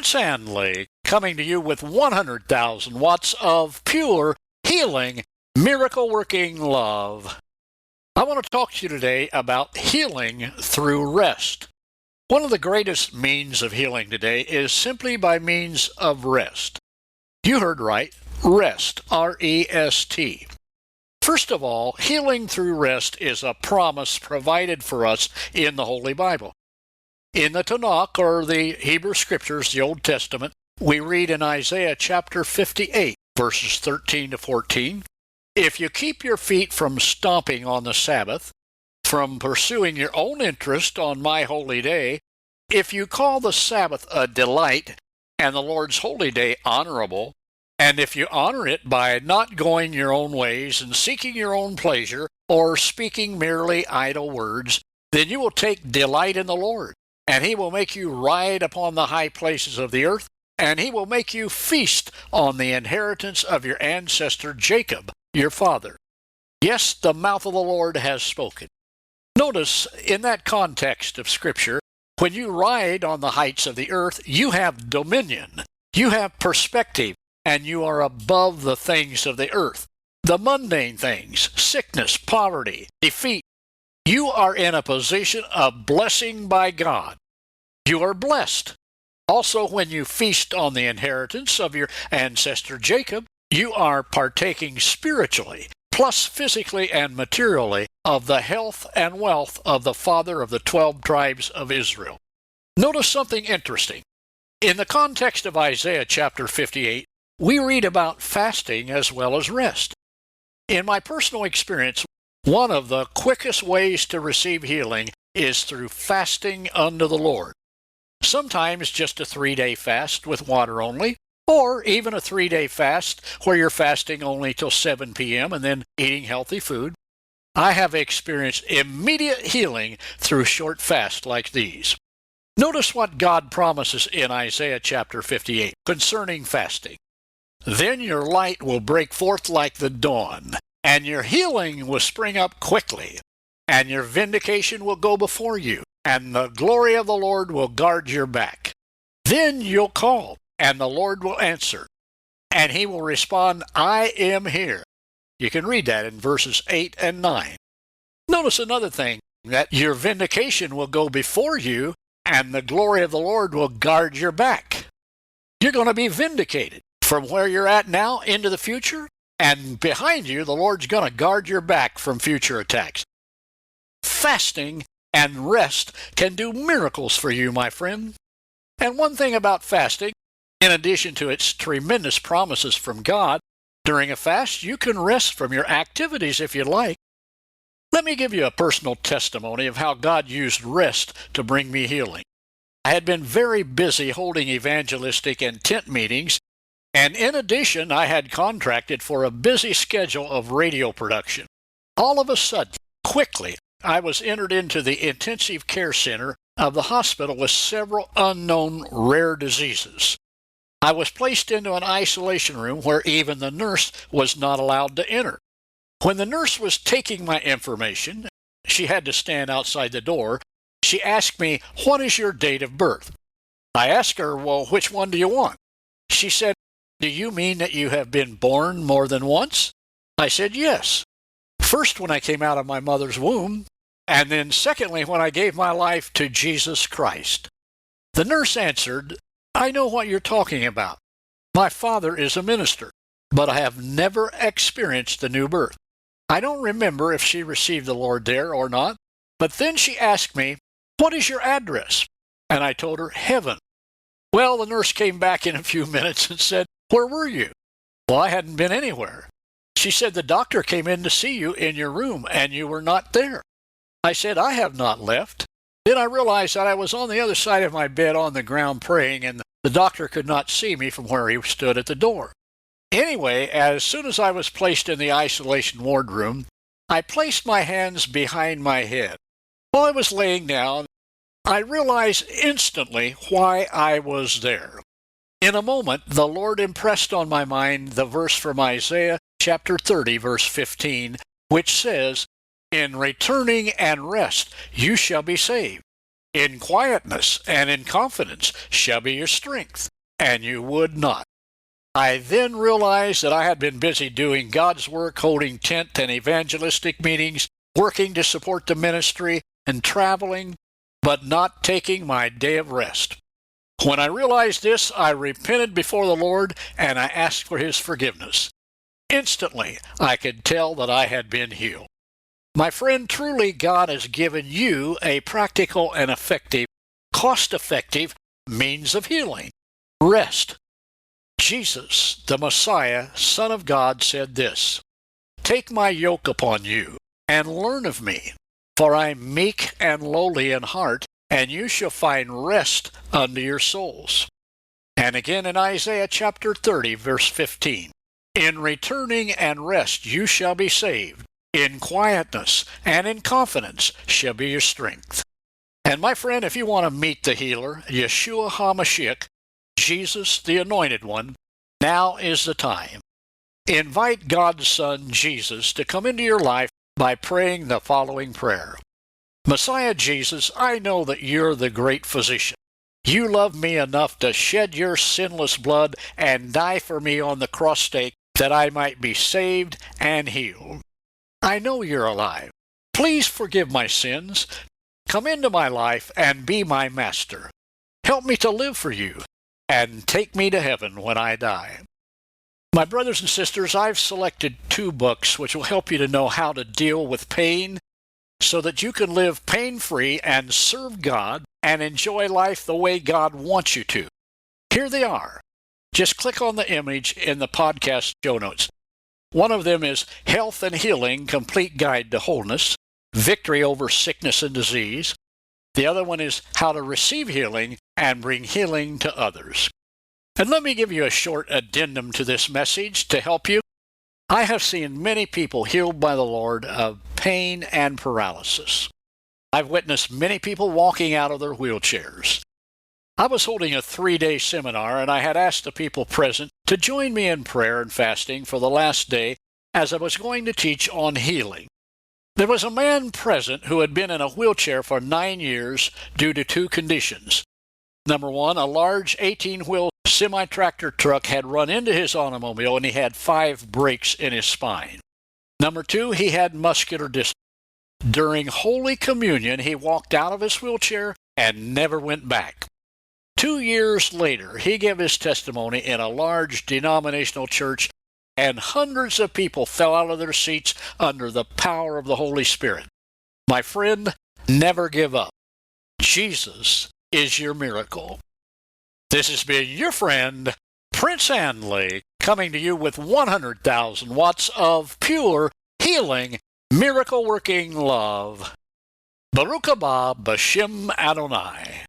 Prince Handley, coming to you with 100,000 watts of pure, healing, miracle-working love. I want to talk to you today about healing through rest. One of the greatest means of healing today is simply by means of rest. You heard right, rest, R-E-S-T. First of all, healing through rest is a promise provided for us in the Holy Bible. In the Tanakh, or the Hebrew Scriptures, the Old Testament, we read in Isaiah chapter 58, verses 13 to 14, "If you keep your feet from stomping on the Sabbath, from pursuing your own interest on my holy day, if you call the Sabbath a delight and the Lord's holy day honorable, and if you honor it by not going your own ways and seeking your own pleasure or speaking merely idle words, then you will take delight in the Lord. And he will make you ride upon the high places of the earth, and he will make you feast on the inheritance of your ancestor Jacob, your father. Yes, the mouth of the Lord has spoken." Notice, in that context of Scripture, when you ride on the heights of the earth, you have dominion, you have perspective, and you are above the things of the earth, the mundane things, sickness, poverty, defeat. You are in a position of blessing by God. You are blessed. Also, when you feast on the inheritance of your ancestor Jacob, you are partaking spiritually, plus physically and materially, of the health and wealth of the father of the 12 tribes of Israel. Notice something interesting. In the context of Isaiah chapter 58, we read about fasting as well as rest. In my personal experience, one of the quickest ways to receive healing is through fasting unto the Lord. Sometimes just a 3-day fast with water only, or even a 3-day fast where you're fasting only till 7 p.m. and then eating healthy food. I have experienced immediate healing through short fasts like these. Notice what God promises in Isaiah chapter 58 concerning fasting. "Then your light will break forth like the dawn, and your healing will spring up quickly, and your vindication will go before you, and the glory of the Lord will guard your back. Then you'll call, and the Lord will answer, and he will respond, 'I am here.'" You can read that in verses 8 and 9. Notice another thing, that your vindication will go before you, and the glory of the Lord will guard your back. You're going to be vindicated from where you're at now into the future, and behind you, the Lord's going to guard your back from future attacks. Fasting and rest can do miracles for you, my friend. And one thing about fasting, in addition to its tremendous promises from God, during a fast, you can rest from your activities if you like. Let me give you a personal testimony of how God used rest to bring me healing. I had been very busy holding evangelistic and tent meetings, and in addition, I had contracted for a busy schedule of radio production. All of a sudden, quickly, I was entered into the intensive care center of the hospital with several unknown rare diseases. I was placed into an isolation room where even the nurse was not allowed to enter. When the nurse was taking my information, she had to stand outside the door. She asked me, "What is your date of birth?" I asked her, "Well, which one do you want?" She said, "Do you mean that you have been born more than once?" I said, "Yes. First when I came out of my mother's womb, and then secondly when I gave my life to Jesus Christ." The nurse answered, "I know what you're talking about. My father is a minister, but I have never experienced the new birth." I don't remember if she received the Lord there or not, but then she asked me, "What is your address?" And I told her, "Heaven." Well, the nurse came back in a few minutes and said, "Where were you?" Well, I hadn't been anywhere. She said, "The doctor came in to see you in your room, and you were not there." I said, "I have not left." Then I realized that I was on the other side of my bed on the ground praying, and the doctor could not see me from where he stood at the door. Anyway, as soon as I was placed in the isolation ward room, I placed my hands behind my head. While I was laying down, I realized instantly why I was there. In a moment, the Lord impressed on my mind the verse from Isaiah chapter 30, verse 15, which says, "In returning and rest you shall be saved. In quietness and in confidence shall be your strength. and you would not. I then realized that I had been busy doing God's work, holding tent and evangelistic meetings, working to support the ministry, and traveling, but not taking my day of rest. When I realized this, I repented before the Lord, and I asked for His forgiveness. Instantly, I could tell that I had been healed. My friend, truly God has given you a practical and effective, cost-effective means of healing: rest. Jesus, the Messiah, Son of God, said this, "Take my yoke upon you, and learn of me, for I am meek and lowly in heart, and you shall find rest unto your souls." And again in Isaiah chapter 30, verse 15, "In returning and rest you shall be saved. In quietness and in confidence shall be your strength." And my friend, if you want to meet the healer, Yeshua HaMashiach, Jesus, the Anointed One, now is the time. Invite God's Son, Jesus, to come into your life by praying the following prayer. Messiah Jesus, I know that you're the great physician. You love me enough to shed your sinless blood and die for me on the cross stake that I might be saved and healed. I know you're alive. Please forgive my sins. Come into my life and be my master. Help me to live for you and take me to heaven when I die. My brothers and sisters, I've selected 2 books which will help you to know how to deal with pain so that you can live pain-free and serve God and enjoy life the way God wants you to. Here they are. Just click on the image in the podcast show notes. One of them is Health and Healing, Complete Guide to Wholeness, Victory Over Sickness and Disease. The other one is How to Receive Healing and Bring Healing to Others. And let me give you a short addendum to this message to help you. I have seen many people healed by the Lord of pain and paralysis. I've witnessed many people walking out of their wheelchairs. I was holding a 3-day seminar, and I had asked the people present to join me in prayer and fasting for the last day as I was going to teach on healing. There was a man present who had been in a wheelchair for 9 years due to 2 conditions. Number 1, a large 18-wheel semi-tractor truck had run into his automobile, and he had 5 breaks in his spine. Number 2, he had muscular dystrophy. During Holy Communion, he walked out of his wheelchair and never went back. 2 years later, he gave his testimony in a large denominational church, and hundreds of people fell out of their seats under the power of the Holy Spirit. My friend, never give up. Jesus is your miracle. This has been your friend, Prince Handley, coming to you with 100,000 watts of pure, healing, miracle-working love. Baruch haba B'Shem Adonai.